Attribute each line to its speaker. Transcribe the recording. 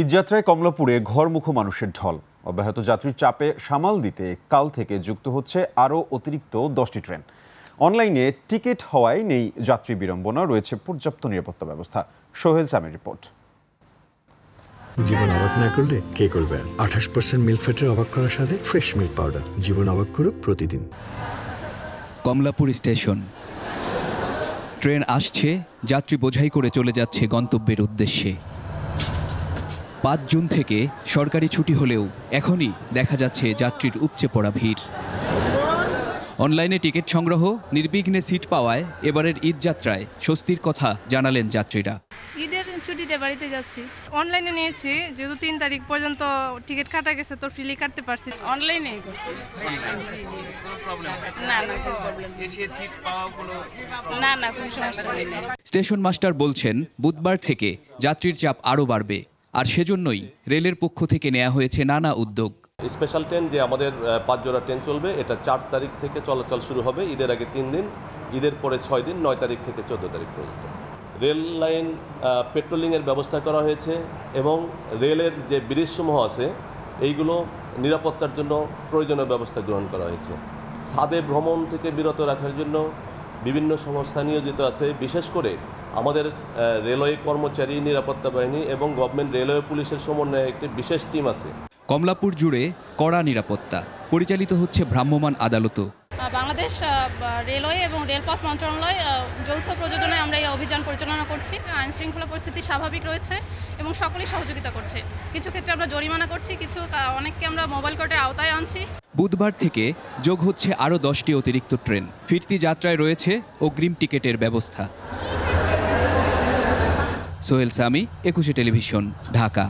Speaker 1: ঈদযাত্রায় কমলাপুরে ঘরমুখো মানুষের ঢল। অব্যাহত যাত্রীর চাপে সামাল দিতে কাল থেকে যুক্ত হচ্ছে আরও অতিরিক্ত 10টি ট্রেন। অনলাইনে টিকিট হওয়ায় নেই যাত্রী বিড়ম্বনা, রয়েছে পর্যাপ্ত নিরাপত্তা ব্যবস্থা। সোহেল সামির রিপোর্ট।
Speaker 2: জীবন অবাক না করলে কে করবে? 28% মিল্ক ফ্যাটের অবাক করার সাথে ফ্রেশ মিল্ক পাউডার। জীবন অবাক করুক প্রতিদিন।
Speaker 3: কমলাপুর স্টেশন। ট্রেন আসছে, যাত্রী বোঝাই করে চলে যাচ্ছে গন্তব্যের উদ্দেশ্যে। 5 জুন থেকে সরকারি ছুটি হলেও এখনই দেখা যাচ্ছে যাত্রীর উপচে পড়া ভিড়। অনলাইনে টিকিট সংগ্রহ, নির্বিঘ্নে সিট পাওয়ায় এবারের ঈদ যাত্রায় স্বস্তির কথা জানালেন যাত্রীরা।
Speaker 4: ঈদের ছুটিতে বাড়িতে যাচ্ছি, অনলাইনে নিয়েছি, যেহেতু 3 তারিখ পর্যন্ত টিকিট কাটা গেছে তো ফ্রিলি কাটতে পারছি।
Speaker 5: অনলাইনে করছি। না কোনো সমস্যা নেই।
Speaker 3: স্টেশন মাস্টার বলছেন, বুধবার থেকে যাত্রীর চাপ আরও বাড়বে, আর সেজন্যই রেলের পক্ষ থেকে নেওয়া হয়েছে নানা উদ্যোগ।
Speaker 6: স্পেশাল ট্রেন যে আমাদের 5 জোড়া ট্রেন চলবে, এটা 4 তারিখ থেকে চলাচল শুরু হবে। ঈদের আগে 3 দিন, ঈদের পরে 6 দিন, 9 তারিখ থেকে 14 তারিখ পর্যন্ত। রেল লাইন পেট্রোলিংয়ের ব্যবস্থা করা হয়েছে এবং রেলের যে ব্রিজসমূহ আছে এইগুলো নিরাপত্তার জন্য প্রয়োজনীয় ব্যবস্থা গ্রহণ করা হয়েছে। ছাদে ভ্রমণ থেকে বিরত রাখার জন্য বিভিন্ন সংস্থা নিয়োজিত আছে। বিশেষ করে আমাদের রেলওয়ে কর্মচারী, নিরাপত্তা বাহিনী এবং গভর্নমেন্ট রেলওয়ে পুলিশের সমন্বয়ে একটি বিশেষ টিম আছে।
Speaker 3: কমলাপুর জুড়ে কড়া নিরাপত্তা, পরিচালিত হচ্ছে ভ্রাম্যমাণ আদালতও।
Speaker 4: বাংলাদেশ রেলওয়ে এবং রেলপথ মন্ত্রণালয় যৌথ প্রযোজনায় আমরা এই অভিযান পরিচালনা করছি। আইন শৃঙ্খলা পরিস্থিতি স্বাভাবিক রয়েছে এবং সকলেই সহযোগিতা করছে। কিছু ক্ষেত্রে আমরা জরিমানা করছি, অনেককে আমরা মোবাইল কোর্টের আওতায় আনছি।
Speaker 3: বুধবার থেকে যোগ হচ্ছে আরও 10টি অতিরিক্ত ট্রেন। ফিরতি যাত্রায় রয়েছে অগ্রিম টিকিটের ব্যবস্থা। সোহেল সামি, 21 টেলিভিশন, ঢাকা।